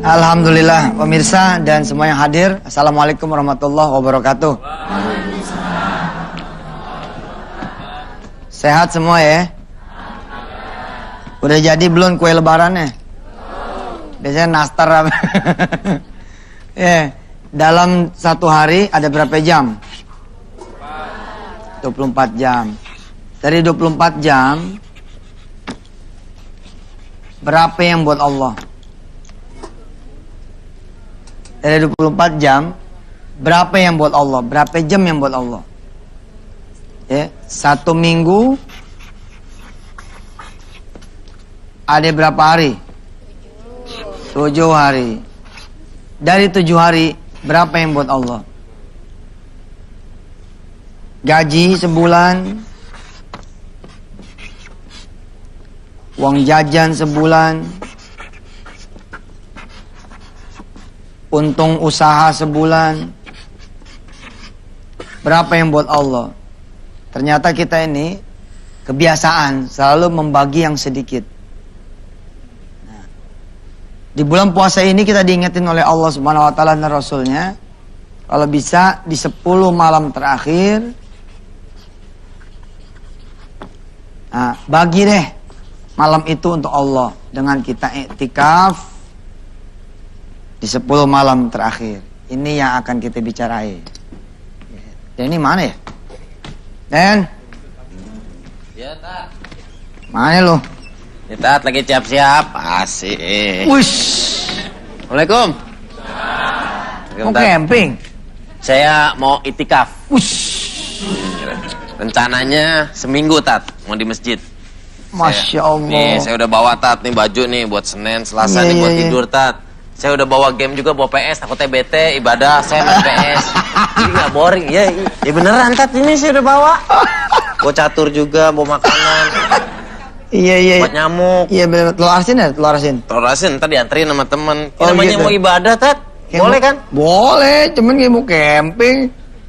Alhamdulillah pemirsa dan semua yang hadir, Assalamualaikum warahmatullahi wabarakatuh. Sehat semua ya? Udah jadi belum kue lebarannya? Biasanya nastar. Dalam satu hari ada berapa jam? 24 jam. Dari 24 jam, berapa yang buat Allah? Dari 24 jam, berapa yang buat Allah? Berapa jam yang buat Allah? Ya, satu minggu ada berapa hari? 7 hari. Dari 7 hari, berapa yang buat Allah? Gaji sebulan, uang jajan sebulan, untung usaha sebulan, berapa yang buat Allah? Ternyata kita ini kebiasaan selalu membagi yang sedikit. Nah, di bulan puasa ini kita diingetin oleh Allah Subhanahu Wa Taala dan Rasulnya, kalau bisa di 10 malam terakhir, nah, bagi deh malam itu untuk Allah dengan kita iktikaf di 10 malam terakhir. Ini yang akan kita bicarain. Dan ini mana ya? Den? Ya, Tat. Mana lu? Ya, Tat, lagi siap-siap. Asik. Wush. Assalamualaikum. Mau camping? Saya mau itikaf. Wush. Rencananya seminggu, Tat. Mau di masjid. Masya Allah. Nih, saya udah bawa, Tat. Nih baju nih buat Senin, Selasa nih buat tidur, Tat. Saya udah bawa game juga, bawa PS. Takutnya bete, ibadah. Saya main PS. Jadi gak boring. Ya beneran, Tat. Ini saya udah bawa. Bawa catur juga, bawa makanan. Iya. Buat nyamuk. Iya bener. Telur asin ya? Telur asin. Telur asin, ntar dianterin sama temen. Oh, Namanya gitu. mau ibadah, Tat. Boleh kan? Boleh, cuman kayak mau camping.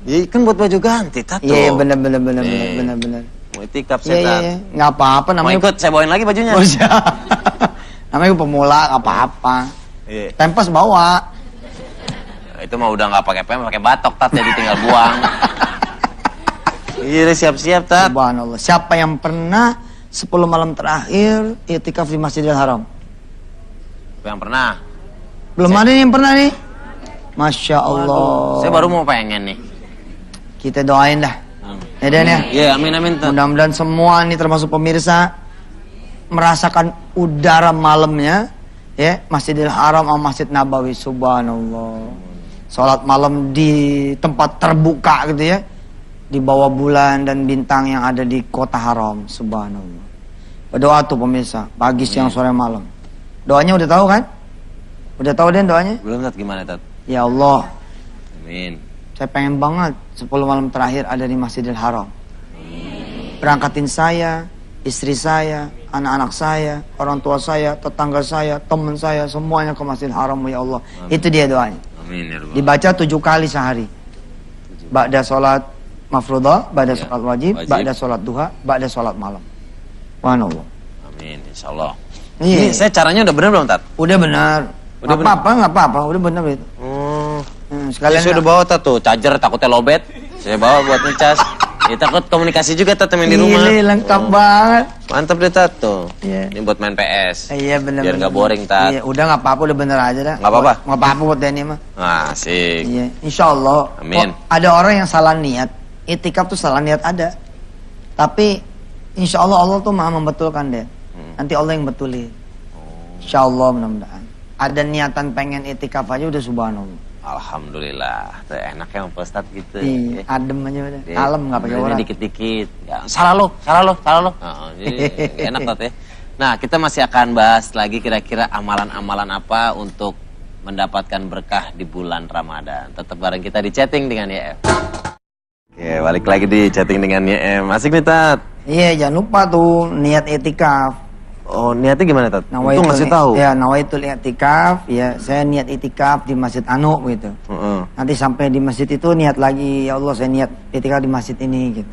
Iya kan buat baju ganti, Tat. Iya bener. Mau itikaf Iya, saya, Tat. nggak apa-apa Mau namanya. ikut, saya bawain lagi bajunya. Oh, siap. Namanya pemula, nggak apa-apa. Iya. Pempes bawa. Itu mah udah nggak pakai pem, pakai batok, Tat, jadi tinggal buang. Iya, siap-siap, Tat. Subhanallah. Siapa yang pernah 10 malam terakhir iktikaf di Masjidil Haram? Yang pernah? Belum ada nih yang pernah nih. Masya Allah. Saya baru mau pengen nih. Kita doain dah. Ya Dan ya. Iya, amin, Tat. Mudah-mudahan semua ini termasuk pemirsa merasakan udara malamnya ya, Masjidil Haram sama Masjid Nabawi. Subhanallah. Salat malam di tempat terbuka gitu ya, di bawah bulan dan bintang yang ada di kota haram. Subhanallah. Berdoa tuh pemirsa, pagi, siang, sore, malam. Doanya udah tahu kan? Udah tahu Den doanya? Belum, Tat, gimana, Tat? Ya Allah, Amin. saya pengen banget 10 malam terakhir ada di Masjidil Haram. Berangkatin saya, istri saya, anak-anak saya, orang tua saya, tetangga saya, teman saya, semuanya ke Masjidil Haram, ya Allah. Amin. Itu dia doanya. Amin, ya Rabbal. Dibaca 7 kali sehari. Ba'da sholat mafruḍah, ba'da sholat wajib, ba'da sholat duha, ba'da sholat malam. Subhanallah. Amin, insyaallah. Iya. Ini saya caranya udah bener belum, Tat? Udah benar. Udah Nggak apa-apa, udah benar itu. Sekalian Saya udah bawa, Tat, tuh charger, takutnya lobet. Saya bawa buat ngecas. Ya takut komunikasi juga, Tat, main di rumah. Ini lengkap banget. Mantap deh, Tat, tuh. Iya. Ini buat main PS. Iya benar. Biar nggak boring, Tat. Iya, udah nggak apa-apa, udah bener aja dah. Nggak apa-apa? Nggak apa-apa buat Denny mah. Asik. Iya, insya Allah. Amin. Ada orang yang salah niat. Itikaf tuh salah niat ada. Tapi insya Allah tuh maha membetulkan deh. Nanti Allah yang betulin. Insya Allah mudah-mudahan. Ada niatan pengen itikaf aja udah subhanallah. Alhamdulillah. Tuh, enaknya sama Pak Ustadz gitu. Iya, adem aja udah. Dia Kalem nggak pakai benernya orang. dikit-dikit. Ya, salah lo. Jadi enak, Tat, ya. Nah, kita masih akan bahas lagi kira-kira amalan-amalan apa untuk mendapatkan berkah di bulan Ramadan. Tetap bareng kita di chatting dengan YM. Oke, balik lagi di chatting dengan YM. Asik nih, Tat. Iya, jangan lupa tuh niat itikaf. Oh, niatnya gimana, Tat? Itu Nawaitul ngasih tahu. Ya, nawaitul i'tikaf. Ya, saya niat itikaf di Masjid Anu gitu. Nanti sampai di masjid itu niat lagi, ya Allah saya niat itikaf di masjid ini gitu.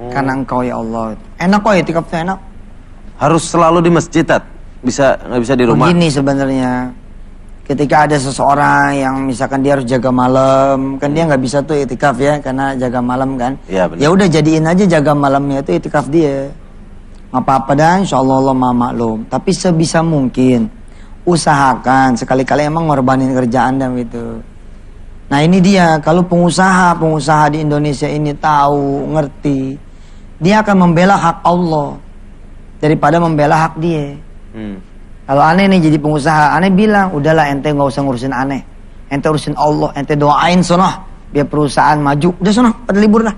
Karena Engkau ya Allah. Enak kok itikaf tuh enak. Harus selalu di masjid, Tat? Nggak bisa di rumah? Begini sebenarnya. ketika ada seseorang yang misalkan dia harus jaga malam, kan dia nggak bisa tuh itikaf ya, karena jaga malam kan. Iya, benar. Ya udah jadiin aja jaga malamnya itu itikaf dia. Nggak apa-apa dah, insya Allah Allah maklum. Tapi sebisa mungkin usahakan sekali-kali emang ngorbanin kerjaan dan gitu. Nah ini dia, kalau pengusaha di Indonesia ini tahu, ngerti, dia akan membela hak Allah daripada membela hak dia. Kalau aneh nih jadi pengusaha, aneh bilang, udahlah ente nggak usah ngurusin aneh, ente urusin Allah, ente doain sono biar perusahaan maju. Udah sono pada libur lah,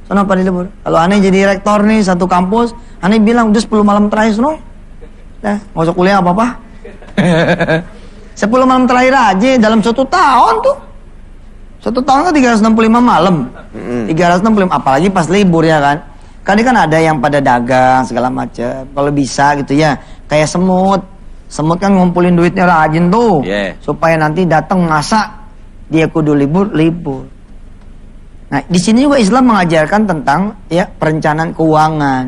sono pada libur. Kalau aneh jadi rektor nih satu kampus, aneh bilang udah 10 malam terakhir sono, nah nggak usah kuliah apa-apa. 10 malam terakhir aja dalam 1 tahun tuh. 1 tahun kan 365 malam. 365, apalagi pas libur ya kan. Kan ada yang pada dagang segala macam. Kalau bisa gitu ya, kayak semut. Semut kan ngumpulin duitnya rajin tuh. Supaya nanti datang ngasak. Dia kudu libur. Nah, di sini juga Islam mengajarkan tentang ya perencanaan keuangan.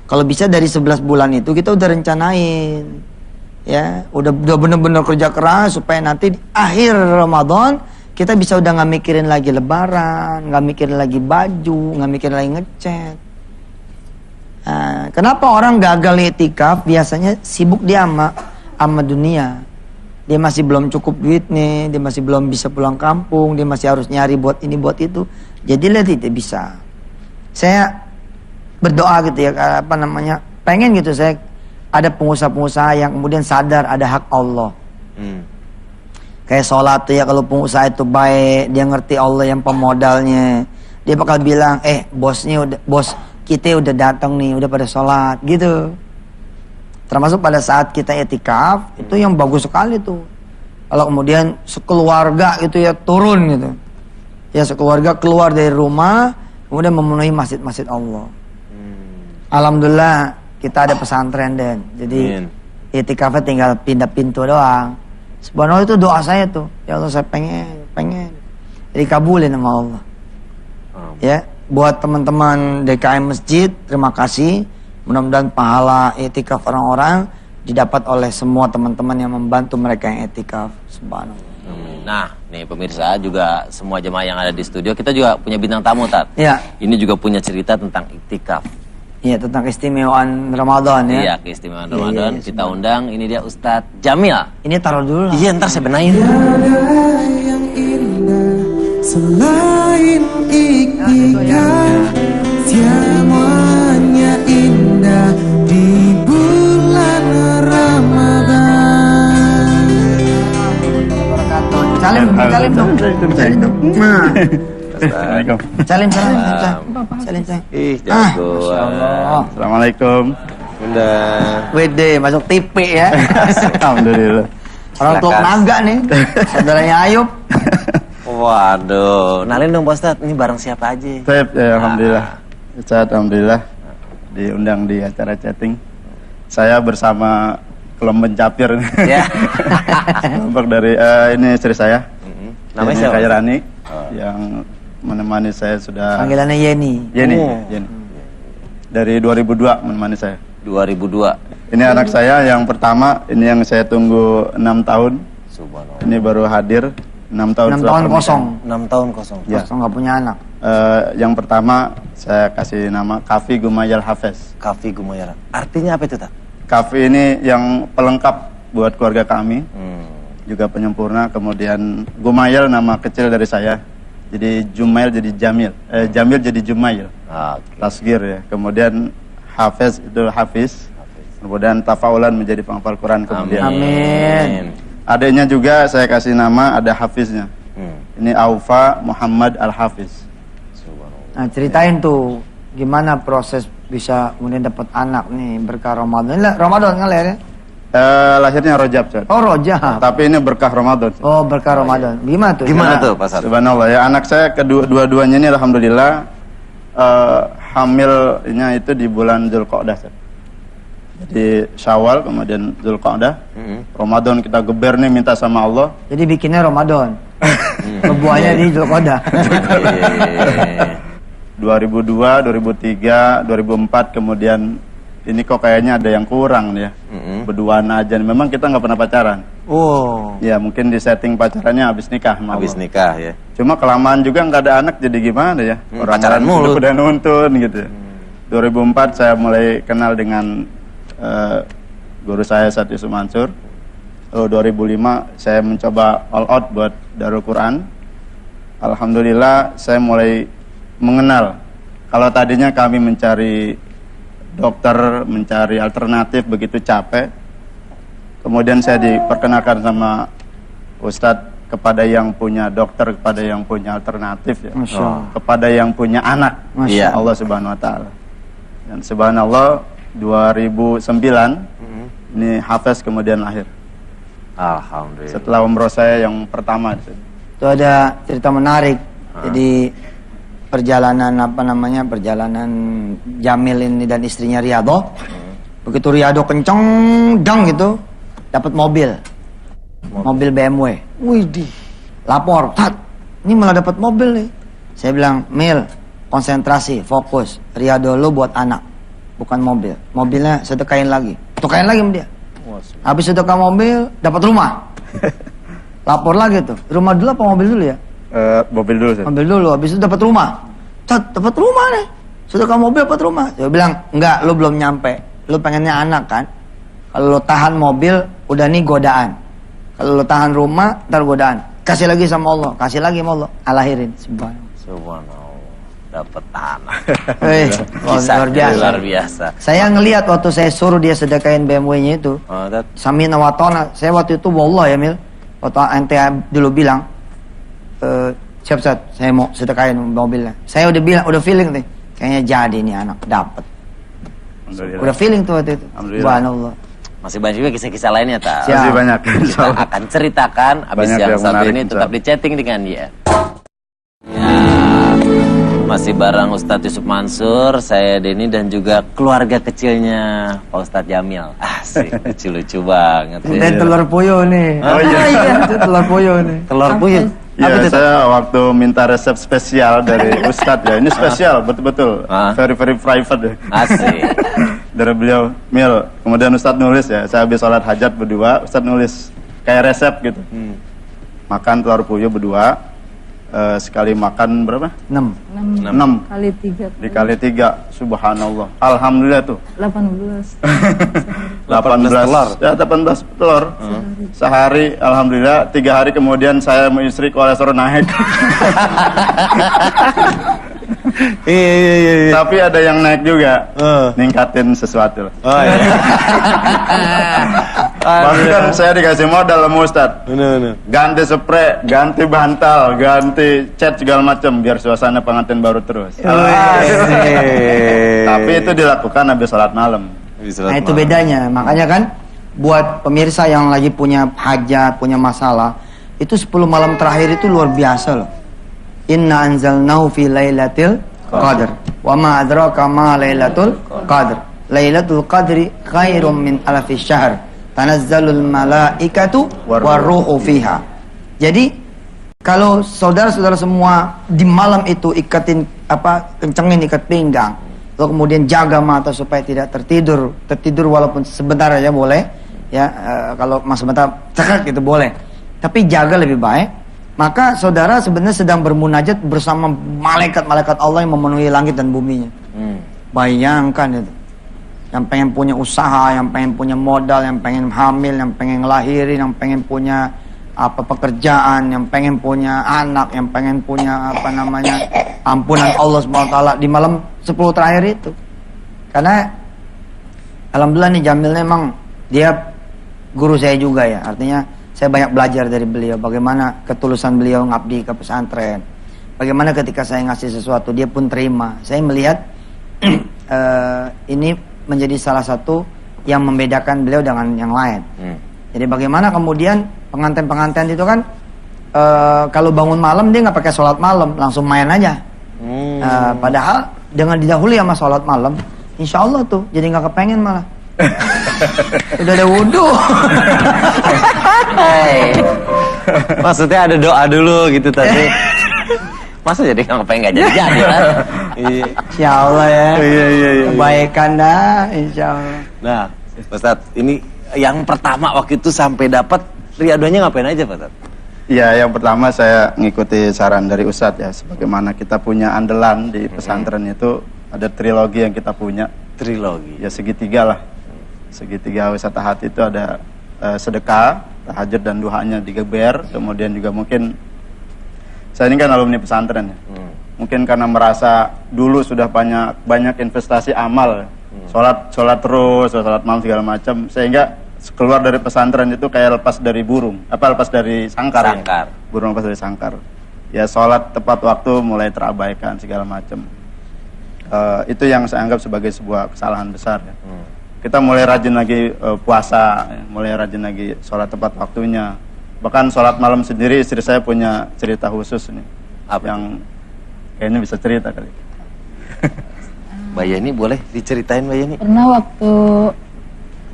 Kalau bisa dari 11 bulan itu kita udah rencanain. Ya, udah bener-bener kerja keras supaya nanti di akhir Ramadan kita bisa udah nggak mikirin lagi lebaran, nggak mikirin lagi baju, nggak mikirin lagi ngecat. Nah, kenapa orang gagal itikaf? Biasanya sibuk dia sama dunia. Dia masih belum cukup duit nih, dia masih belum bisa pulang kampung, dia masih harus nyari buat ini buat itu. Jadi dia tidak bisa. Saya berdoa gitu ya, pengen gitu saya ada pengusaha-pengusaha yang kemudian sadar ada hak Allah. Kayak sholat tuh ya, kalau pengusaha itu baik, dia ngerti Allah yang pemodalnya, dia bakal bilang, bos kita udah datang nih, udah pada sholat gitu. Termasuk pada saat kita etikaf, itu yang bagus sekali tuh. Kalau kemudian sekeluarga itu ya turun gitu. Ya sekeluarga keluar dari rumah, kemudian memenuhi masjid-masjid Allah. Alhamdulillah kita ada pesantren Den. Jadi etikafnya tinggal pindah pintu doang. Subhanallah itu doa saya tuh. Ya Allah saya pengen. Dikabulin sama Allah. Ya, buat teman-teman DKM Masjid, terima kasih. Mudah-mudahan pahala etikaf orang-orang didapat oleh semua teman-teman yang membantu mereka yang etikaf. Subhanallah. Nah, nih pemirsa juga semua jemaah yang ada di studio, kita juga punya bintang tamu, Tat. Iya. Ini juga punya cerita tentang iktikaf. Iya, tentang keistimewaan Ramadan ya. Iya, keistimewaan Ramadan. Iya, kita undang, ini dia Ustadz Jamil. Ini taruh dulu lah. Iya, ntar saya benahin. Yang indah selain iktikaf, semuanya indah di bulan Ramadan. Salim dong. Nah. Assalamualaikum. Salim. Ih, jago. Assalamualaikum. Bunda. Wede, masuk TV ya. Alhamdulillah. Orang tua naga nih. Saudaranya Ayub. Waduh, nalin dong Pak Ustadz, ini bareng siapa aja? Saya alhamdulillah. Ustaz, alhamdulillah diundang di acara chatting. Saya bersama kelompok capir. Ya. Kelompok dari ini istri saya. Namanya siapa? Khairani yang menemani saya sudah. Panggilannya Yeni. Yeni. Dari 2002 menemani saya. 2002. Ini anak saya yang pertama, ini yang saya tunggu 6 tahun. Subhanallah. Ini baru hadir 6 tahun. 6 tahun kosong. 6 tahun kosong. Ya. Kosong nggak punya anak. Yang pertama saya kasih nama Kafi Gumayal Hafez. Kafi Gumayara. Artinya apa itu, Tat? Kafi ini yang pelengkap buat keluarga kami. Juga penyempurna. Kemudian Gumayal nama kecil dari saya. Jadi Jumail jadi Jamil. Jamil jadi Jumail. Tasgir ya. Kemudian Hafez itu Hafiz. Kemudian Tafaulan menjadi penghafal Quran kemudian. Amin. Adanya juga saya kasih nama ada Hafiznya. Ini Aufa Muhammad Al-Hafiz. Nah ceritain tuh gimana proses bisa kemudian dapat anak nih berkah Ramadan. Ramadan kan lahirnya? Lahirnya Rajab, Cad. Oh Rojab. Tapi ini berkah Ramadan. Oh berkah Ramadan. Gimana tuh? Gimana tuh Pak Ustadz? Subhanallah ya, anak saya kedua-duanya ini alhamdulillah hamilnya itu di bulan Dzulqa'dah. Jadi Syawal kemudian Dzulqa'dah. Ramadan kita geber nih minta sama Allah. Jadi bikinnya Ramadan. Kebuahnya di Dzulqa'dah. 2002, 2003, 2004 kemudian ini kok kayaknya ada yang kurang nih ya. Berduaan aja. Memang kita nggak pernah pacaran. Oh. Ya mungkin di setting pacarannya habis nikah sama Habis Allah. nikah ya. Cuma kelamaan juga nggak ada anak jadi gimana ya? Pacaran mulu. udah nuntun gitu. 2004 saya mulai kenal dengan guru saya Ustadz Yusuf Mansur. Lalu 2005 saya mencoba all out buat Darul Quran. Alhamdulillah saya mulai mengenal. Kalau tadinya kami mencari dokter, mencari alternatif begitu capek. Kemudian saya diperkenalkan sama Ustadz kepada yang punya dokter, kepada yang punya alternatif ya. Masya Allah. Kepada yang punya anak. Masya Allah Subhanahu wa taala. Dan subhanallah 2009 ini Hafiz kemudian lahir. Alhamdulillah. Setelah umroh saya yang pertama di sini. Itu ada cerita menarik. Jadi perjalanan Jamil ini dan istrinya Riyadho. Begitu Riyadho kenceng dang gitu, dapat mobil BMW. Widih, lapor, Tat, ini malah dapat mobil nih. Saya bilang, Mil, konsentrasi, fokus. Riyadho lu buat anak, bukan mobil. Mobilnya sedekahin lagi, tukain lagi sama dia. Habis sedekah mobil, dapat rumah. Lapor lagi tuh, rumah dulu apa mobil dulu ya? Mobil dulu Ustaz. Mobil dulu, habis itu dapat rumah. Tat, dapat rumah nih. Sedekah mobil dapat rumah. Saya bilang, enggak, lu belum nyampe. Lu pengennya anak kan? Kalau lu tahan mobil, udah nih godaan. Kalau lu tahan rumah, ntar godaan. Kasih lagi sama Allah, kasih lagi sama Allah. Alahirin, Subhanallah. Dapat tanah. Luar biasa. Luar biasa. Saya ngelihat waktu saya suruh dia sedekahin BMW-nya itu. Samina wa ta'na. Saya waktu itu wallah ya Mil. Waktu ente dulu bilang, siap Ustaz, saya mau sedekahin mobilnya. Saya udah bilang, udah feeling nih. Kayaknya jadi nih anak, dapat. Udah feeling tuh waktu itu. Subhanallah. Masih banyak juga kisah-kisah lainnya, tak? Masih banyak. Kita akan ceritakan habis Banyak yang yang satu menarik, ini tetap Ustaz. di chatting dengan dia. Ya, masih bareng Ustadz Yusuf Mansur, saya Denny dan juga keluarga kecilnya Pak Ustadz Jamil. Asik, lucu-lucu banget. Ini telur puyuh nih. Oh iya. Itu telur puyuh nih. Telur puyuh. Iya, saya waktu minta resep spesial dari Ustadz ya. Ini spesial, betul-betul. Very, very private ya. Asik. Dari beliau, Mil. Kemudian Ustadz nulis ya. Saya habis sholat hajat berdua, Ustadz nulis. Kayak resep gitu. Makan telur puyuh berdua. Sekali makan berapa? 6. 6. Kali 3. Dikali 3. Subhanallah. Alhamdulillah tuh. 18. 18 telur. Ya 18 telur sehari. Alhamdulillah 3 hari kemudian saya sama istri kolesterol naik. Iya. Tapi ada yang naik juga, ningkatin sesuatu. Oh iya. Bahkan saya dikasih modal sama Ustadz. Bener. Ganti spray, ganti bantal, ganti cat segala macam biar suasana pengantin baru terus. Tapi itu dilakukan habis sholat malam. Nah itu bedanya, makanya kan buat pemirsa yang lagi punya hajat, punya masalah, itu 10 malam terakhir itu luar biasa loh. Inna anzalnahu fi lailatul qadr. Wa ma adraka ma lailatul qadr. Lailatul qadri khairum min alfi syahr. Tanazzalul malaikatu waruhu fiha. Jadi kalau saudara-saudara semua di malam itu kencengin ikat pinggang. Lalu kemudian jaga mata supaya tidak tertidur walaupun sebentar aja boleh ya, kalau mas sebentar cekak gitu boleh, tapi jaga lebih baik. Maka saudara sebenarnya sedang bermunajat bersama malaikat-malaikat Allah yang memenuhi langit dan buminya. Bayangkan itu, yang pengen punya usaha, yang pengen punya modal, yang pengen hamil, yang pengen ngelahirin, yang pengen punya pekerjaan, yang pengen punya anak, yang pengen punya ampunan Allah SWT di malam 10 terakhir itu. Karena alhamdulillah nih Jamilnya emang dia guru saya juga ya, artinya saya banyak belajar dari beliau bagaimana ketulusan beliau ngabdi ke pesantren, bagaimana ketika saya ngasih sesuatu dia pun terima. Saya melihat ini menjadi salah satu yang membedakan beliau dengan yang lain. Jadi bagaimana kemudian pengantin-pengantin itu kan kalau bangun malam dia nggak pakai sholat malam, langsung main aja. Padahal dengan didahului sama sholat malam, insya Allah tuh jadi nggak kepengen malah. Udah ada wudhu. Maksudnya ada doa dulu gitu tadi. Masa jadi nggak pengen jadi lah. Iya. Insya Allah ya. Iya. Kebaikan dah, insya Allah. Nah, Ustadz, ini yang pertama waktu itu sampai dapat riadohnya ngapain aja Pak Ustadz? Iya, yang pertama saya ngikuti saran dari Ustadz ya, sebagaimana kita punya andalan di pesantren itu ada trilogi yang kita punya. Trilogi. Ya segitiga lah. Segitiga wisata hati itu ada sedekah, tahajud dan duhanya digeber, kemudian juga mungkin saya ini kan alumni pesantren ya. Mungkin karena merasa dulu sudah banyak investasi amal, sholat terus, sholat malam segala macam, sehingga keluar dari pesantren itu kayak lepas dari lepas dari sangkar. Ya? Burung lepas dari sangkar. Ya sholat tepat waktu mulai terabaikan segala macam. Itu yang saya anggap sebagai sebuah kesalahan besar ya. Kita mulai rajin lagi puasa, mulai rajin lagi sholat tepat waktunya. Bahkan sholat malam sendiri istri saya punya cerita khusus nih. Apa yang kayaknya bisa cerita kali. Mbak Yeni boleh diceritain Mbak Yeni? Pernah waktu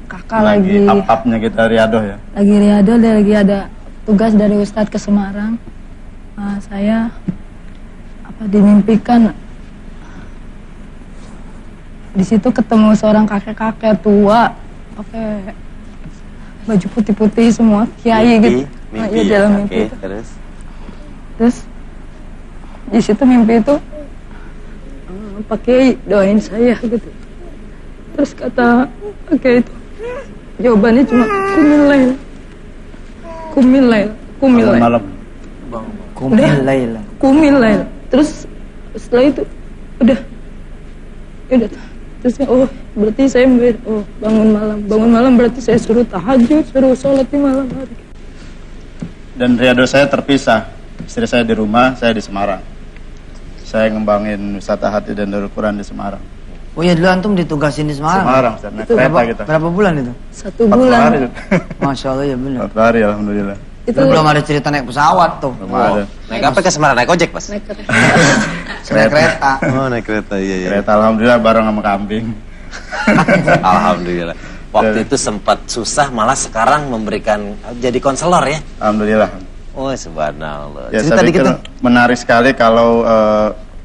kakak lagi up-upnya kita riadoh ya. Lagi riadoh, lagi ada tugas dari Ustadz ke Semarang. Saya dimimpikan di situ ketemu seorang kakek-kakek tua pakai baju putih-putih semua, kiai gitu. Mimpi Iya, dalam mimpi itu. Terus di situ mimpi itu Pak Kiai doain saya gitu. Terus kata Pak Kiai itu jawabannya cuma kumil lail. Kumil lail. Terus setelah itu udah terus berarti saya bangun malam berarti saya suruh tahajud, suruh sholat di malam hari. Dan riadoh saya terpisah, istri saya di rumah, saya di Semarang. Saya ngembangin wisata hati dan Darul Quran di Semarang. Oh iya, dulu antum ditugasin di Semarang? Semarang, naik kereta kita. Berapa bulan itu? 1 bulan. Hari. Masya Allah, ya benar. 4 hari, alhamdulillah. Itu belum ada cerita naik pesawat tuh. Belum ada. Naik apa ke Semarang? Naik ojek Mas? Naik kereta. Naik kereta. Oh naik kereta, iya. Kereta alhamdulillah bareng sama kambing. Alhamdulillah. Waktu itu sempat susah, malah sekarang memberikan jadi konselor ya? Alhamdulillah. Oh subhanallah. Ya, Cerita saya dikit pikir dong. menarik sekali kalau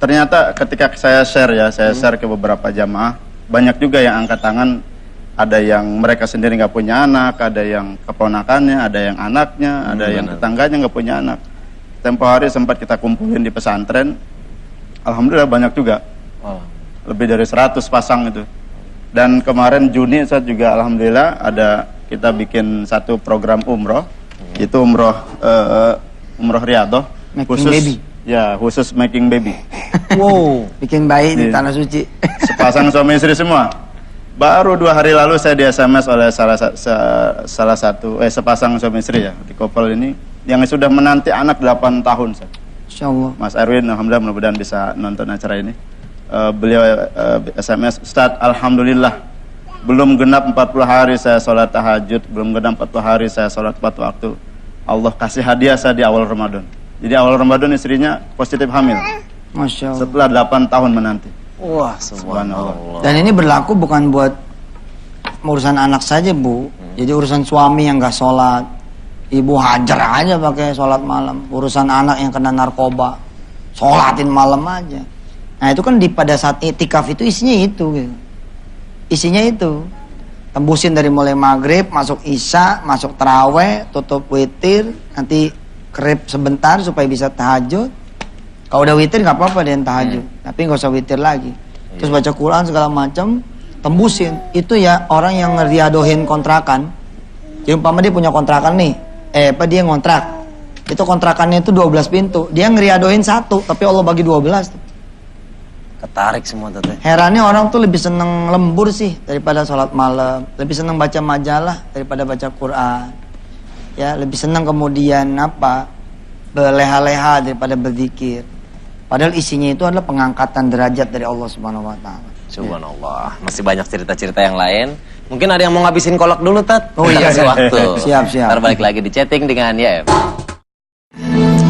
ternyata ketika saya share ke beberapa jamaah, banyak juga yang angkat tangan. Ada yang mereka sendiri nggak punya anak, ada yang keponakannya, ada yang anaknya, ada yang tetangganya nggak punya anak. Tempo hari sempat kita kumpulin di pesantren, alhamdulillah banyak juga, lebih dari 100 pasang itu. Dan kemarin Juni saya juga alhamdulillah ada kita bikin satu program umroh, itu umroh riadoh, Making baby. Ya khusus making baby. Wow, bikin bayi di tanah suci. Sepasang suami istri semua. Baru 2 hari lalu saya di SMS oleh sepasang suami istri ya di couple ini yang sudah menanti anak 8 tahun. Insya Allah. Mas Erwin, alhamdulillah mudah-mudahan bisa nonton acara ini. Beliau SMS, Ustadz, alhamdulillah belum genap 40 hari saya sholat tahajud, belum genap 40 hari saya sholat tepat waktu. Allah kasih hadiah saya di awal Ramadan. Jadi awal Ramadan istrinya positif hamil. Masya Allah. Setelah 8 tahun menanti. Wah subhanallah. Dan ini berlaku bukan buat urusan anak saja Bu. Jadi urusan suami yang gak sholat, ibu hajar aja pakai sholat malam. Urusan anak yang kena narkoba, sholatin malam aja. Nah itu kan pada saat itikaf itu isinya itu gitu. Isinya itu tembusin dari mulai maghrib, masuk isya, masuk taraweh, tutup witir, nanti kerip sebentar supaya bisa tahajud. Kalau udah witir nggak apa-apa dia tahajud, tapi nggak usah witir lagi. Terus baca Quran segala macam, tembusin. Itu ya orang yang ngeriadohin kontrakan. Jadi umpama dia punya kontrakan nih, dia ngontrak. Itu kontrakannya itu 12 pintu. Dia ngeriadohin 1, tapi Allah bagi 12 tuh. Ketarik semua teteh. Herannya orang tuh lebih seneng lembur sih daripada sholat malam, lebih seneng baca majalah daripada baca Quran. Ya, lebih seneng kemudian berleha-leha daripada berzikir. Padahal isinya itu adalah pengangkatan derajat dari Allah Subhanahu wa taala. Subhanallah. Masih banyak cerita-cerita yang lain. Mungkin ada yang mau ngabisin kolak dulu, Tat. Oh iya, kasih waktu. Siap. Ntar balik lagi di chatting dengan YF.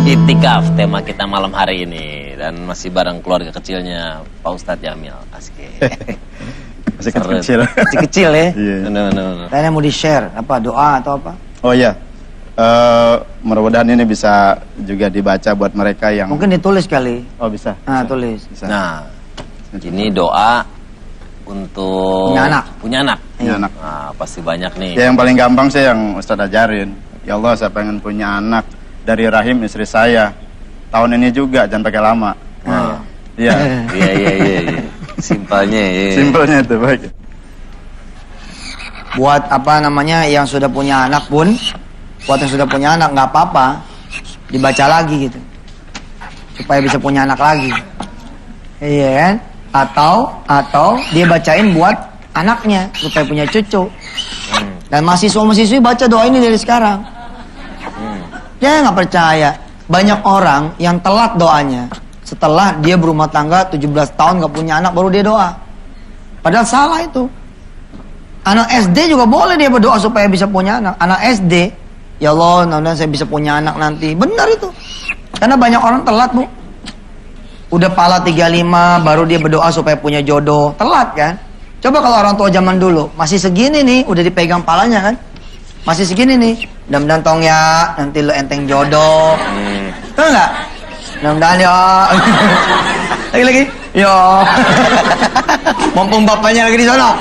Itikaf tema kita malam hari ini, dan masih bareng keluarga kecilnya Pak Ustadz Jamil. Asik. Masih kecil. Masih kecil ya. Iya. No. Tanya mau di-share apa doa atau apa? Oh iya. Mudah-mudahan ini bisa juga dibaca buat mereka yang Mungkin ditulis kali. Oh bisa. Nah, bisa. tulis. Bisa. Nah, ini doa untuk Punya anak. Punya anak. Punya anak. Nah, pasti banyak nih. Ya yang paling gampang sih yang Ustadz ajarin. Ya Allah, saya pengen punya anak dari rahim istri saya. Tahun ini juga, jangan pakai lama. Iya. Iya. Simpelnya ya. Simpelnya itu, baik. Buat apa namanya yang sudah punya anak pun, buat yang sudah punya anak nggak apa-apa dibaca lagi gitu, supaya bisa punya anak lagi. Iya kan? Atau dia bacain buat anaknya supaya punya cucu. Dan mahasiswa-mahasiswi baca doa ini dari sekarang. Dia nggak percaya. Banyak orang yang telat doanya. Setelah dia berumah tangga 17 tahun nggak punya anak baru dia doa. Padahal salah itu. Anak SD juga boleh dia berdoa supaya bisa punya anak. Anak SD, ya Allah, mudah-mudahan saya bisa punya anak nanti. Benar itu. Karena banyak orang telat, Bu. Udah pala 35 baru dia berdoa supaya punya jodoh. Telat kan? Coba kalau orang tua zaman dulu masih segini nih, udah dipegang palanya kan? Masih segini nih. Mudah-mudahan tong ya, nanti lo enteng jodoh. Tahu nggak? Mudah-mudahan ya. Lagi. Yo. Mumpung bapaknya lagi di sana.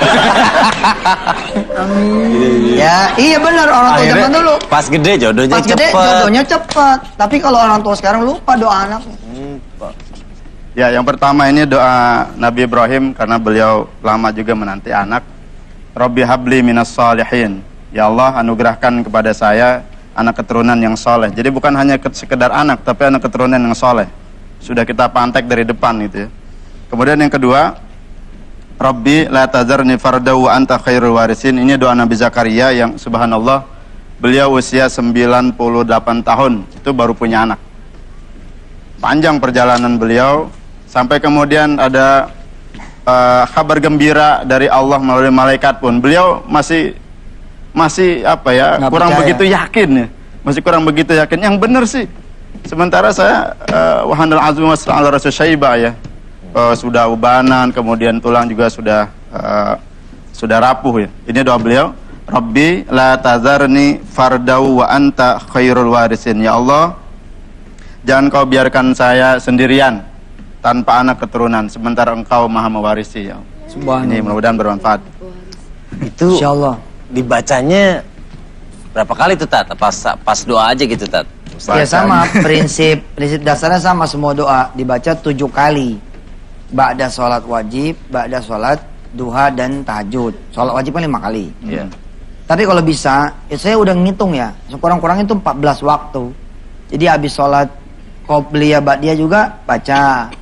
Amin. Ya, iya benar orang tua zaman dulu. Pas gede jodohnya Pas gede cepet. jodohnya cepat. Tapi kalau orang tua sekarang lupa doa anaknya. Ya, yang pertama ini doa Nabi Ibrahim karena beliau lama juga menanti anak. Rabbi habli minas salihin. Ya Allah, anugerahkan kepada saya anak keturunan yang soleh. Jadi bukan hanya sekedar anak, tapi anak keturunan yang soleh. Sudah kita pantek dari depan gitu ya. Kemudian yang kedua, Rabbi la tazarni farda wa anta khairul warisin. Ini doa Nabi Zakaria yang subhanallah beliau usia 98 tahun itu baru punya anak. Panjang perjalanan beliau sampai kemudian ada kabar gembira dari Allah melalui malaikat pun. Beliau masih apa ya, nggak kurang percaya. begitu yakin ya. Masih kurang begitu yakin. Yang benar sih. Sementara saya wahanal azmi wasra ala rasul syaiba ya. Sudah ubanan, kemudian tulang juga sudah rapuh ya. Ini doa beliau, Rabbi la tazarni fardau wa anta khairul warisin. Ya Allah, jangan kau biarkan saya sendirian tanpa anak keturunan, sementara engkau maha mewarisi ya. Subhanallah. Ini mudah-mudahan bermanfaat. Itu Insyaallah. dibacanya berapa kali tuh Tat? Pas doa aja gitu Tat? Ya sama, prinsip dasarnya sama, semua doa dibaca 7 kali. Ba'da sholat wajib, ba'da sholat duha dan tahajud. Sholat wajib kan 5 kali. Iya. Tapi kalau bisa, ya saya udah ngitung ya, sekurang-kurang itu 14 waktu. Jadi habis sholat qobliyah ba'diyah juga baca.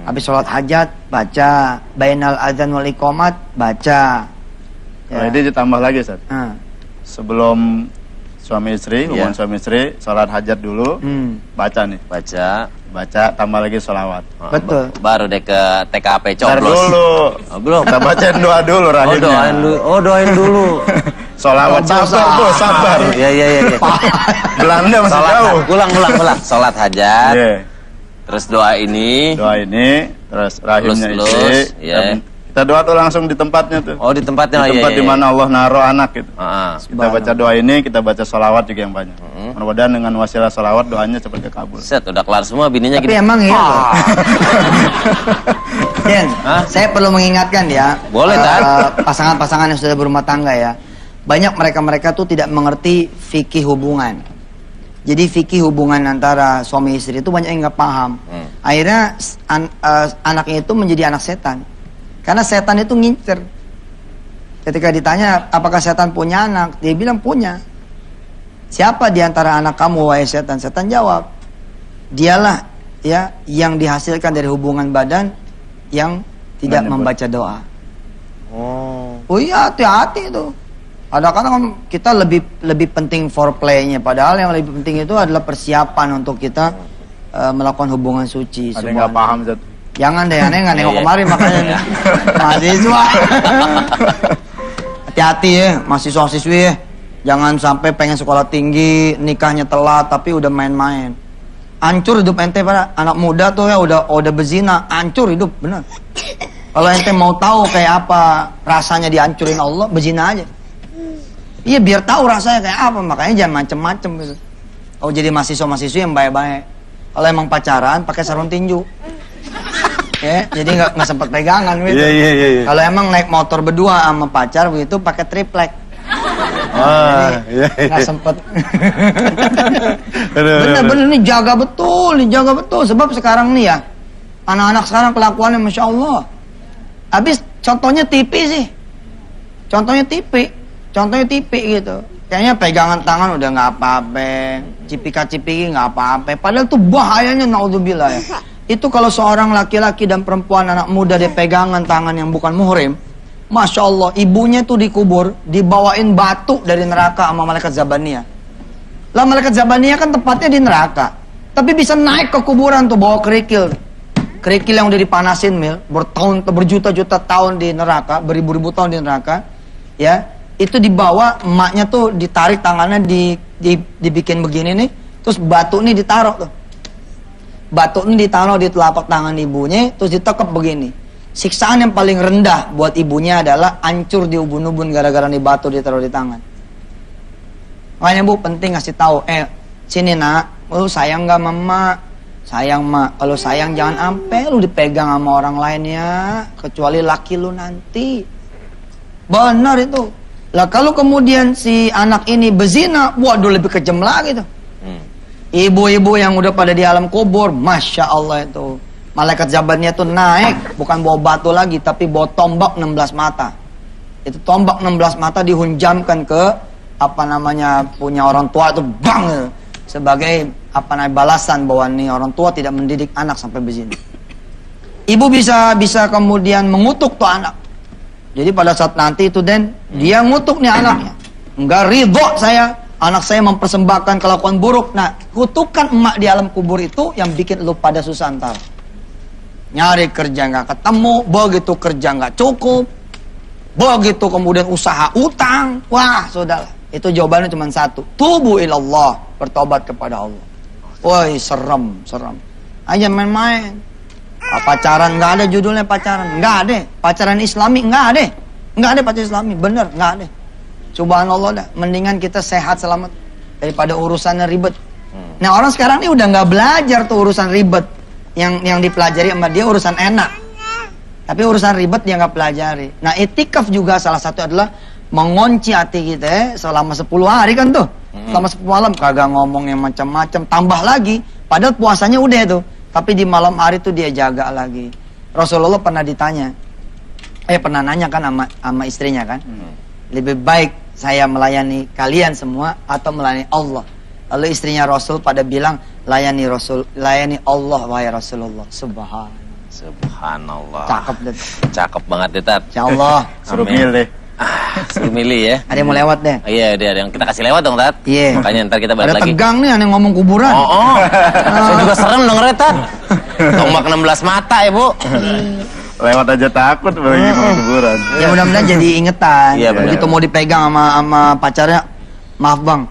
Habis sholat hajat baca. Bainal adzan wal iqamat baca. Nah, ini ditambah lagi Ustaz. Sebelum suami istri, hubungan suami istri, sholat hajat dulu, baca nih. Baca, tambah lagi sholawat. Betul. Baru deh ke TKP Ntar coblos. dulu. Oh, belum. Kita bacain doa dulu rahimnya. Doain dulu. Sholawat, sabar. Iya. Belanda masih jauh. Ulang. Sholat hajat. Iya. Terus doa ini. Terus rahimnya Lus, istri. iya. Kita doa tuh langsung di tempatnya tuh. Oh, di tempatnya. Di tempat di mana Allah naruh anak gitu. Ah. Kita baca doa ini, kita baca sholawat juga yang banyak. Mudah-mudahan dengan wasilah sholawat doanya cepat kekabul. Set, udah kelar semua bininya Tapi gitu. emang iya loh. Den, saya perlu mengingatkan ya. Boleh, Tat. Pasangan-pasangan yang sudah berumah tangga ya. Banyak mereka tuh tidak mengerti fikih hubungan. Jadi fikih hubungan antara suami istri itu banyak yang nggak paham. Akhirnya anaknya itu menjadi anak setan. Karena setan itu ngincer. Ketika ditanya apakah setan punya anak, dia bilang punya. Siapa di antara anak kamu wahai setan? Setan jawab, dialah ya yang dihasilkan dari hubungan badan yang tidak membaca doa. Oh iya, hati-hati itu. Kadang-kadang kita lebih penting foreplay-nya, padahal yang lebih penting itu adalah persiapan untuk kita melakukan hubungan suci. Ada yang nggak paham Zat. Jangan deh, aneh nggak nengok kemarin makanya mahasiswa. Hati-hati ya, mahasiswa-siswi ya. Jangan sampai pengen sekolah tinggi, nikahnya telat tapi udah main-main. Hancur hidup ente pada anak muda tuh ya, udah berzina, hancur hidup bener. Kalau ente mau tahu kayak apa rasanya dihancurin Allah, berzina aja. Iya biar tahu rasanya kayak apa, makanya jangan macem-macem gitu. Oh jadi mahasiswa-mahasiswi yang baik-baik. Kalau emang pacaran pakai sarung tinju. Ya, jadi nggak sempat pegangan gitu. Iya. Kalau emang naik motor berdua sama pacar begitu pakai triplek. Nggak sempet. Bener-bener nih jaga betul. Sebab sekarang nih ya, anak-anak sekarang kelakuannya Masya Allah. Habis contohnya TV sih. Contohnya TV gitu. Kayaknya pegangan tangan udah nggak apa-apa. Cipika-cipiki nggak apa-apa. Padahal tuh bahayanya naudzubillah ya. Itu kalau seorang laki-laki dan perempuan anak muda dia pegangan tangan yang bukan muhrim, Masya Allah, ibunya tuh dikubur, dibawain batu dari neraka sama malaikat Zabaniyah. Lah malaikat Zabaniyah kan tempatnya di neraka, tapi bisa naik ke kuburan tuh bawa kerikil. Kerikil yang udah dipanasin berjuta-juta tahun di neraka, beribu-ribu tahun di neraka, ya. Itu dibawa, emaknya tuh ditarik tangannya dibikin begini nih, terus batu nih ditaruh tuh. Batu ini ditaruh di telapak tangan ibunya, terus ditekep begini. Siksaan yang paling rendah buat ibunya adalah hancur di ubun-ubun gara-gara nih batu ditaruh di tangan. Makanya Bu penting ngasih tahu, sini nak, lu sayang nggak mama? Sayang mak. Kalau sayang jangan ampe lu dipegang sama orang lain ya, kecuali laki lu nanti. Benar itu. Lah kalau kemudian si anak ini bezina, waduh lebih kejam lagi tuh. Ibu-ibu yang udah pada di alam kubur, Masya Allah itu. Malaikat Zabaniyah tuh naik, bukan bawa batu lagi, tapi bawa tombak 16 mata. Itu tombak 16 mata dihunjamkan ke, punya orang tua itu, bang! Sebagai, balasan bahwa nih orang tua tidak mendidik anak sampai begini. Ibu bisa kemudian mengutuk tuh anak. Jadi pada saat nanti itu dia ngutuk nih anaknya. Enggak ridho anak saya mempersembahkan kelakuan buruk. Nah, kutukan emak di alam kubur itu yang bikin lu pada susah ntar. Nyari kerja nggak ketemu, begitu kerja nggak cukup, begitu kemudian usaha utang. Wah, sudahlah. Itu jawabannya cuma satu. Tubu ilallah, bertobat kepada Allah. Woi, serem. Aja main-main. Pacaran nggak ada judulnya pacaran, nggak ada. Pacaran Islami nggak ada pacaran Islami, bener nggak ada. Subhanallah dah, mendingan kita sehat selamat daripada urusannya ribet. Nah orang sekarang ini udah nggak belajar tuh urusan ribet, yang dipelajari sama dia urusan enak, tapi urusan ribet dia nggak pelajari. Nah itikaf juga salah satu adalah mengunci hati kita selama 10 hari kan tuh, selama 10 malam kagak ngomong yang macam-macam, tambah lagi, padahal puasanya udah tuh, tapi di malam hari tuh dia jaga lagi. Rasulullah pernah ditanya, pernah nanya kan sama istrinya kan, lebih baik saya melayani kalian semua atau melayani Allah? Lalu istrinya Rasul pada bilang, layani Allah wahai Rasulullah. Subhanallah. Cakep banget deh Tat. Insyaallah. Suruh milih. Suruh milih ya. Ada yang mau lewat deh. Iya, ada yang kita kasih lewat dong Tat. Iya. Makanya ntar kita balik lagi. Ada tegang nih, aneh ngomong kuburan. Saya juga serem dong Tat. Tombak 16 mata ya Bu. Lewat aja takut bagi kuburan. Ya mudah-mudahan jadi ingetan. Iya, begitu mau dipegang sama pacarnya, maaf bang,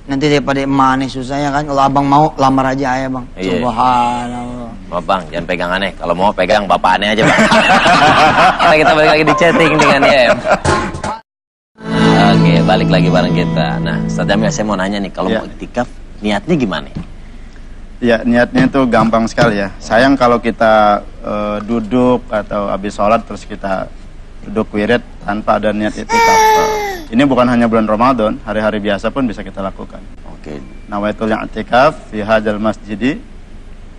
nanti daripada emak susah ya kan. Kalau abang mau lamar aja ayah bang. Iya. Subhanallah. Maaf bang, jangan pegang aneh. Kalau mau pegang bapak aneh aja bang. Kita balik lagi di chatting dengan YM. Oke, balik lagi bareng kita. Nah, Ustaz Jamil saya mau nanya nih, kalau mau iktikaf niatnya gimana? Ya niatnya itu gampang sekali ya. Sayang kalau kita duduk atau habis sholat terus kita duduk wirid tanpa ada niat itikaf. Ini bukan hanya bulan Ramadan, hari-hari biasa pun bisa kita lakukan. Oke. Nawaitul i'tikaf fi hadzal masjidi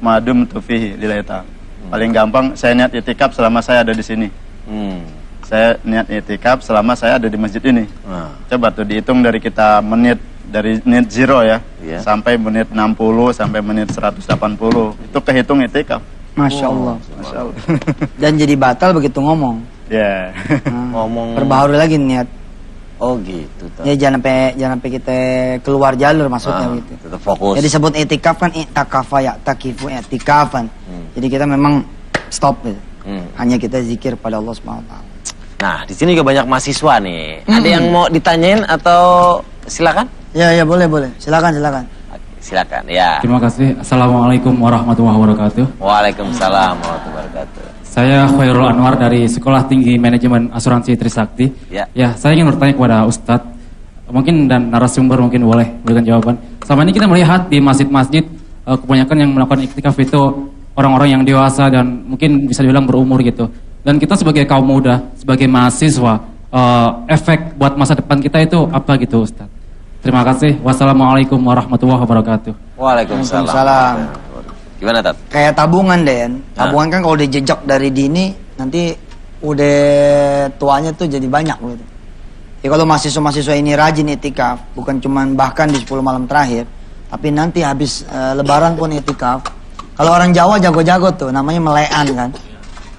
madum tu fihi lillahi ta'ala. Paling gampang saya niat itikaf selama saya ada di sini. Saya niat itikaf selama saya ada di masjid ini. Coba tuh dihitung dari kita menit, dari menit 0 ya, sampai menit 60, sampai menit 180, itu kehitung itikaf. Masya Allah. Masya Allah. Dan jadi batal begitu ngomong. Ya. Ngomong. Perbaharui lagi niat. Oh gitu. Ya jangan sampai kita keluar jalur maksudnya gitu. Tetap fokus. Jadi disebut itikaf kan i'takafa ya'takifu i'tikafan. Jadi kita memang stop gitu. Hanya kita zikir pada Allah Subhanahu wa taala. Nah, di sini juga banyak mahasiswa nih. Ada yang mau ditanyain atau silakan? Ya boleh. Silakan. Silakan. Ya. Terima kasih. Assalamualaikum warahmatullahi wabarakatuh. Waalaikumsalam warahmatullahi wabarakatuh. Saya Khairul Anwar dari Sekolah Tinggi Manajemen Asuransi Trisakti. Ya, saya ingin bertanya kepada Ustadz, mungkin dan narasumber mungkin boleh berikan jawaban. Selama ini kita melihat di masjid-masjid kebanyakan yang melakukan iktikaf itu orang-orang yang dewasa dan mungkin bisa dibilang berumur gitu. Dan kita sebagai kaum muda, sebagai mahasiswa, efek buat masa depan kita itu apa gitu Ustaz? Terima kasih. Wassalamualaikum warahmatullahi wabarakatuh. Waalaikumsalam. Gimana Tat? Kayak tabungan Den. Tabungan kan kalau dijejak dari dini nanti udah tuanya tuh jadi banyak gitu. Ya kalau mahasiswa-mahasiswa ini rajin itikaf, bukan cuman bahkan di 10 malam terakhir, tapi nanti habis lebaran pun itikaf. Kalau orang Jawa jago-jago tuh, namanya melean kan.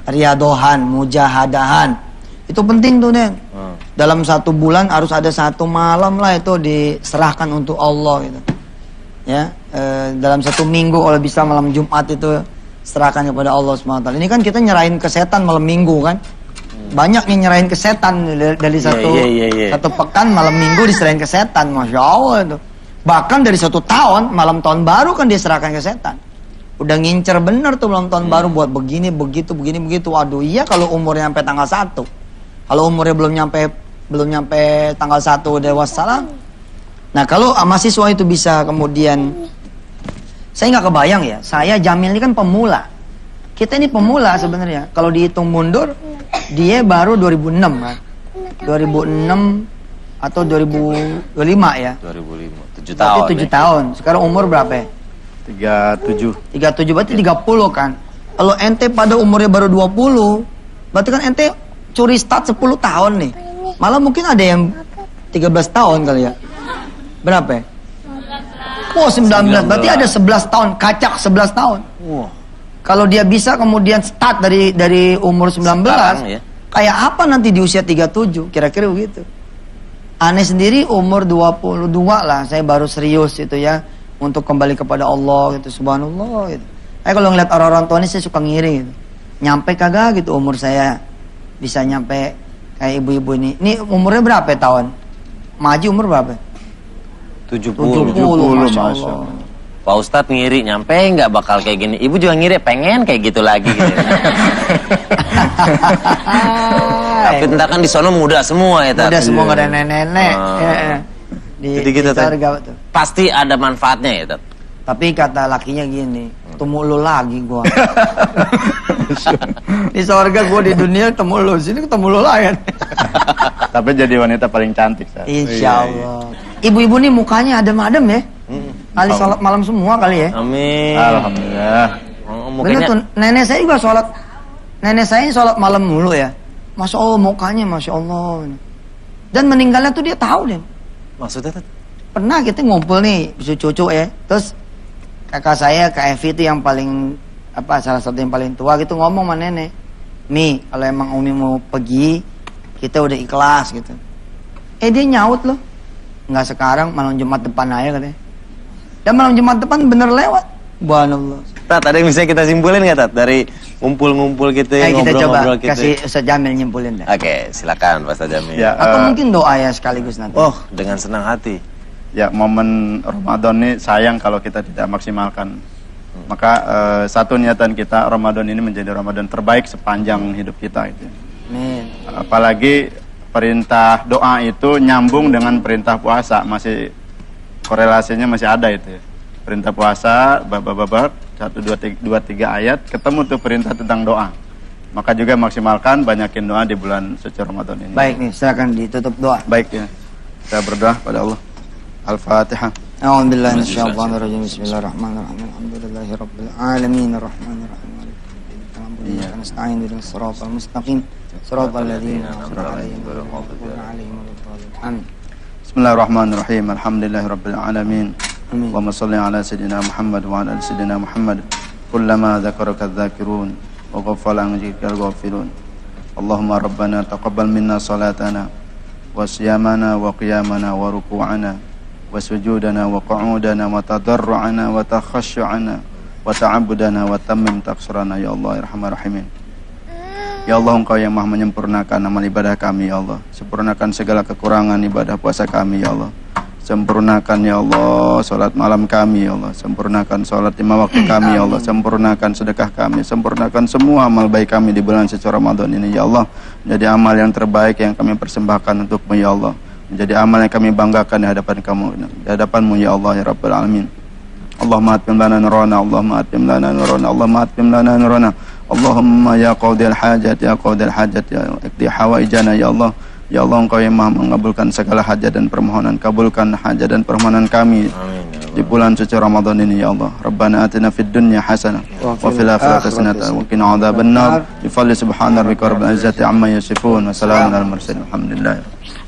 Riadohan, mujahadahan. Itu penting tuh Den. Dalam 1 bulan harus ada 1 malam lah itu diserahkan untuk Allah gitu. Ya, dalam 1 minggu kalau bisa malam Jumat itu serahkan kepada Allah SWT. Ini kan kita nyerahin ke setan malam minggu kan. Banyak nih nyerahin ke setan dari satu pekan malam minggu diserahin ke setan, Masya Allah itu. Bahkan dari 1 tahun malam tahun baru kan diserahkan ke setan. Udah ngincer bener tuh malam tahun baru buat begini begitu. Waduh iya kalau umurnya sampai tanggal 1. Kalau umurnya belum nyampe tanggal 1 udah wassalam. Nah kalau mahasiswa itu bisa kemudian, saya nggak kebayang ya, saya Jamil ini kan pemula. Kita ini pemula sebenarnya. Kalau dihitung mundur, dia baru 2006 kan. 2006 atau 2005 ya. 2005, 7 tahun. 7 tahun. Sekarang umur berapa ya? 37. 37 berarti 30 kan. Kalau ente pada umurnya baru 20, berarti kan ente curi start 10 tahun nih. Malah mungkin ada yang 13 tahun kali ya. Berapa ya? Oh 19, berarti ada 11 tahun, kacak 11 tahun. Kalau dia bisa kemudian start dari umur 19, sekarang, ya? Kayak apa nanti di usia 37, kira-kira begitu. Aneh sendiri umur 22 lah, saya baru serius itu ya, untuk kembali kepada Allah gitu, subhanallah gitu. Kalau ngeliat orang-orang tua ini saya suka ngiri gitu. Nyampe kagak gitu umur saya, bisa nyampe kayak ibu-ibu ini. Ini umurnya berapa ya, tahun? Maji umur berapa? 70 Masya Allah. Pak Ustadz ngiri, nyampe nggak bakal kayak gini. Ibu juga ngiri, pengen kayak gitu lagi gitu. Tapi ntar kan di sono muda semua ya. Muda semua, nggak ada nenek-nenek. Jadi gitu tuh. Pasti ada manfaatnya ya Tat. Tapi kata lakinya gini, temu lu lagi gua. Di sorga gua, di dunia temu lu, sini ketemu lu lagi. Tapi jadi wanita paling cantik. Insya Allah. Ibu-ibu nih mukanya adem-adem ya. Kali sholat malam semua kali ya. Amin. Alhamdulillah. Bener tuh, nenek saya juga sholat. Nenek saya sholat malam mulu ya. Masya Allah mukanya, Masya Allah. Dan meninggalnya tuh dia tahu deh. Maksudnya tuh? Pernah kita ngumpul nih, cucu ya. Terus kakak saya, Kak Evi itu yang paling, salah satu yang paling tua gitu ngomong sama nenek. Mi, kalau emang Umi mau pergi, kita udah ikhlas gitu. Dia nyaut loh. Nggak sekarang, malam Jumat depan aja katanya. Dan malam Jumat depan bener lewat. Subhanallah. Tat, ada yang bisa kita simpulin nggak Tat? Dari ngumpul-ngumpul gitu ya, kita coba gitu. kasih Ustaz Jamil nyimpulin deh. Oke, silakan Pak Ustaz Jamil. Ya, atau mungkin doa ya sekaligus nanti. Oh, dengan senang hati. Ya, momen Ramadan ini sayang kalau kita tidak maksimalkan. Maka satu niatan kita, Ramadan ini menjadi Ramadan terbaik sepanjang hidup kita itu. Amin. Apalagi perintah doa itu nyambung dengan perintah puasa, masih korelasinya masih ada itu ya. Perintah puasa bab 1, 2, 3 ayat ketemu tuh perintah tentang doa. Maka juga maksimalkan banyakin doa di bulan suci Ramadan ini. Baik nih, silakan ditutup doa. Baik ya. Kita berdoa pada Allah. Al-Fatihah. A'udzubillahi minasyaitonirrajim. Bismillahirrahmanirrahim. Alhamdulillahirabbil alamin arrahmanirrahim. Iyyaka nasta'in ihdinas siratal mustaqim. Siratal ladzina an'amta 'alaihim ghairil maghdubi 'alaihim waladdallin. Amin. Bismillahirrahmanirrahim. Alhamdulillahirabbil alamin. Amin. Allahumma shalli ala sayyidina Muhammad wa ala ali sayyidina Muhammad. Kullama dzakaraka dzakirun wa ghaffala an dzikral ghafilun. Allahumma rabbana taqabbal minna salatana wa siyamana wa qiyamana wa ruku'ana wa sujudana wa qu'udana wa tadarru'ana wa takhashu'ana wa ta'abbudana wa tammim taqsirana ya Allah ya Rahman Rahimin. Ya Allah, Engkau yang maha menyempurnakan amal ibadah kami ya Allah. Sempurnakan segala kekurangan ibadah puasa kami ya Allah. Sempurnakan ya Allah salat malam kami ya Allah. Sempurnakan salat 5 waktu kami ya Allah. Sempurnakan sedekah kami. Sempurnakan semua amal baik kami di bulan suci Ramadan ini ya Allah. Menjadi amal yang terbaik yang kami persembahkan untukmu ya Allah. Menjadi amal yang kami banggakan di hadapan kamu, di hadapanmu ya Allah ya Rabbal Alamin. Allahumma atmim lana nurana, Allahumma atmim lana nurana, Allahumma atmim lana nurana. Allahumma ya qadil hajat, ya qadil hajat, ya iqdi hawaijana ya Allah. Ya Allah, Engkau yang Maha mengabulkan segala hajat dan permohonan. Kabulkan hajat dan permohonan kami di bulan suci Ramadan ini ya Allah. Rabbana atina fid dunya hasanah wa fil akhirati hasanah wa qina adzabannar. Bi fadli subhana rabbika rabbil izzati amma yasifun wa salamun alal mursalin. Alhamdulillah.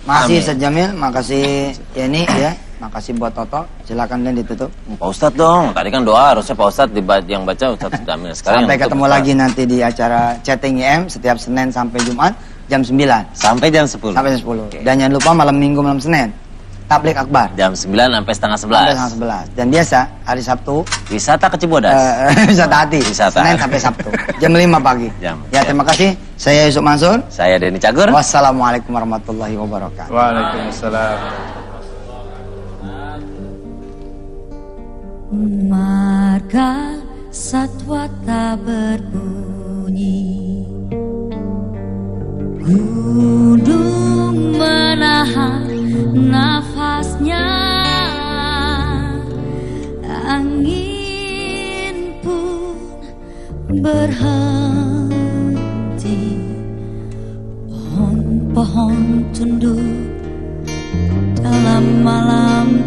Makasih Ustaz Jamil, makasih Yani ya. Makasih buat Toto. Silakan dan ditutup. Pak Ustadz dong. Tadi kan doa harusnya Pak Ustadz yang baca Ustadz Jamil. Sekarang sampai ketemu lagi nanti di acara Chatting IM setiap Senin sampai Jumat jam 9 sampai jam 10. Sampai jam 10. Okay. Dan jangan lupa malam Minggu malam Senin Tablik Akbar jam 9 sampai setengah 11. Sampai setengah 11. Dan biasa hari Sabtu wisata ke Cibodas. Wisata hati. Wisata. Senin sampai Sabtu jam 5 pagi. Ya, terima kasih. Saya Yusuf Mansur. Saya Denny Cagur. Wassalamualaikum warahmatullahi wabarakatuh. Waalaikumsalam. Marga satwa tak berbunyi, gunung menahan nafasnya, angin pun berhenti, pohon-pohon tunduk dalam malam